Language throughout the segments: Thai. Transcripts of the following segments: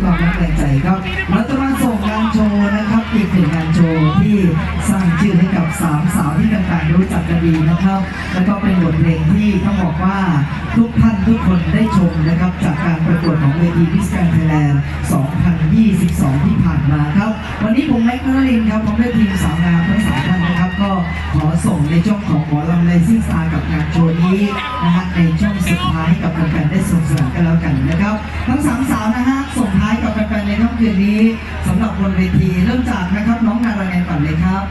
ความรักแรงใจครับเราจะมาส่งงานโชว์นะครับอีกหนึ่งงานโชว์ที่สร้างชื่อให้กับสามสาวที่ต่างๆรู้จักกันดีนะครับแล้วก็เป็นบทเพลงที่ต้องบอกว่าทุกท่านทุกคนได้ชมนะครับจากการประกวดของเวทีมิสแกรนด์ไทยแลนด์ 2022 ที่ผ่านมาครับวันนี้ผมแม็กซ์นฤรินทร์ครับผมได้ทีมสาวงามทั้ง3ท่านนะครับก็ขอส่งในช่วงของหมอลำไลซิ่งสตาร์กับงานโชว์นี้นะฮะในช่วงสุดท้ายกับแฟนๆได้สนุกสนานกันแล้วกันนะครับทั้ง3สาวนะฮะส่งท้ายกับแฟนๆในค่ำคืนนี้สำหรับบนเวทีเริ่มจากนะครับน้องนาราแนนก่อนเลยครับ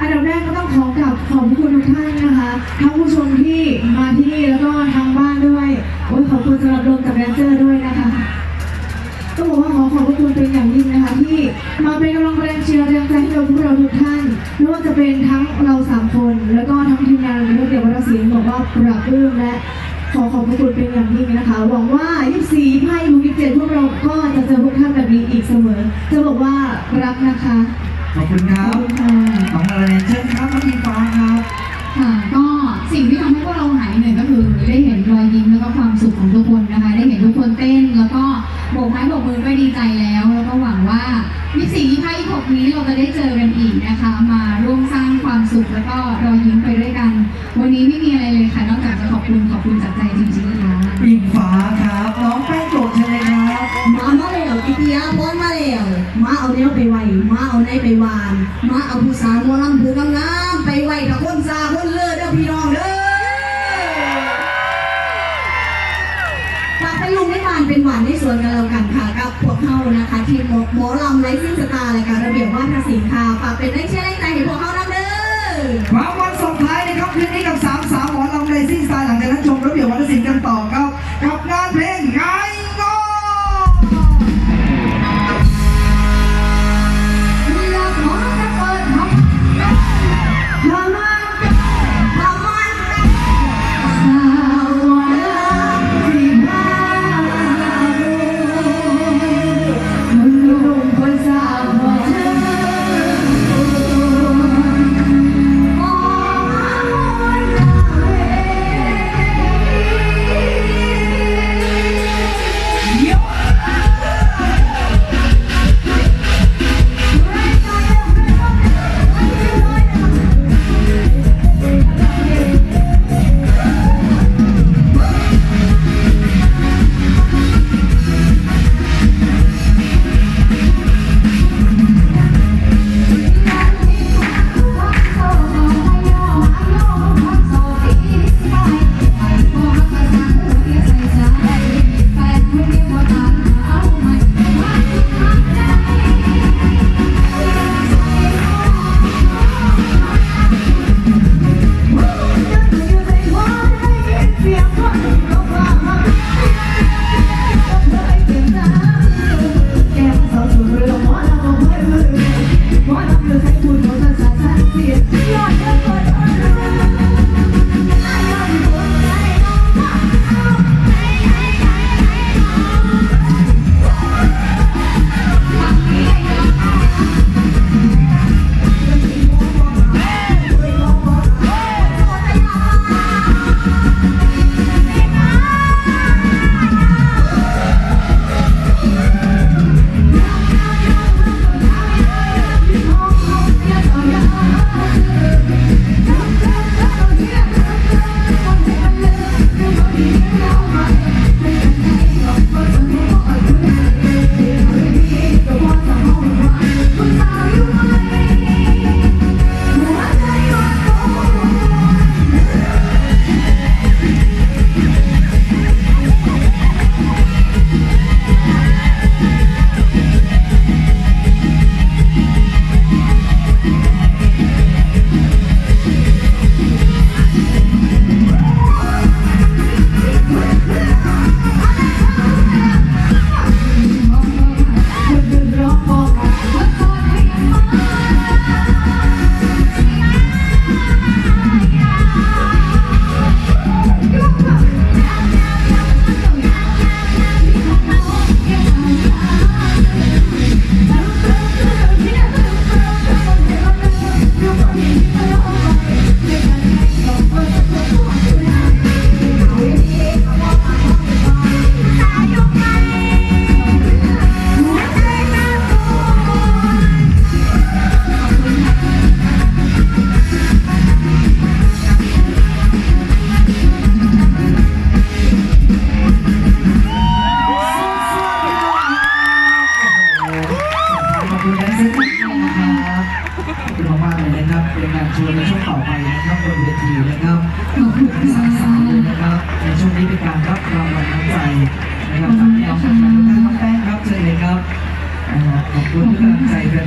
อันดับแรกก็ต้องขอกราบขอบคุณทุกท่านนะคะทั้งผู้ชมที่มาที่นี่แล้วก็ทางบ้านด้วยขอบคุณสำหรับลมกับแดนเซอร์ด้วยนะคะต้องบอกว่าขอบคุณเป็นอย่างยิ่งนะคะที่มาเป็นกำลังแรงเชียร์แรงใจให้กับพวกเราทุกท่านไม่ว่าจะเป็นทั้งเรา3คนแล้วก็ทั้งทีมงานเรื่องเกี่ยวกับศิลป์บอกว่าปรับปลื้มและขอบคุณเป็นอย่างยิ่งนะคะหวังว่า24 27พวกเราก็จะเจอพวกท่านแบบนี้อีกเสมอจะบอกว่ารักนะคะขอบคุณครับน้องนาราแนนเชิญครับน้องอิงฟ้าครับค่ะก็สิ่งที่ทำให้พวกเราหายเหนื่อยก็คือได้เห็นรอยยิ้มแล้วก็ความสุขของทุกคนนะคะได้เห็นทุกคนเต้นแล้วก็โบกไม้โบกมือก็ดีใจแล้วก็หวังว่า24 25 26นี้เราจะได้เจอกันอีกนะคะมาร่วมสร้างความสุขแล้วก็รอยยิ้มไปด้วยกันวันนี้ไม่มีอะไรเลยค่ะนอกจากจะขอบคุณจากใจจริงๆค่ะอิงฟ้าครับน้องแป้งโกรธเชิญเลยครับมาแล้วกิติยาพรมาแล้วมาเอาแนวไปไวมาเอาในไปวานมาเอาผู้สาวมอลำผู้งามไปไวถ้าคนซาคนเลิศเด้อพี่น้องเด้อฝากเป็นลุงในบ้านเป็นหวานในสวนกันแล้วกันค่ะกับพวกเขานะคะทีมหมอลำไลซิ่งสตาร์รายการระเบียบวาทศิลป์ค่ะฝากเป็นแรงเชียร์แรงใจให้พวกเขานำเด้อความวันส่งท้ายนะครับคืนนี้กับ3สาวหมอลำไลซิ่งสตาร์หลังจากนั้นชมระเบียบวาทศิลป์กันต่อครับกับงานเพลงไง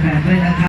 ฟนๆด้วยนะครับ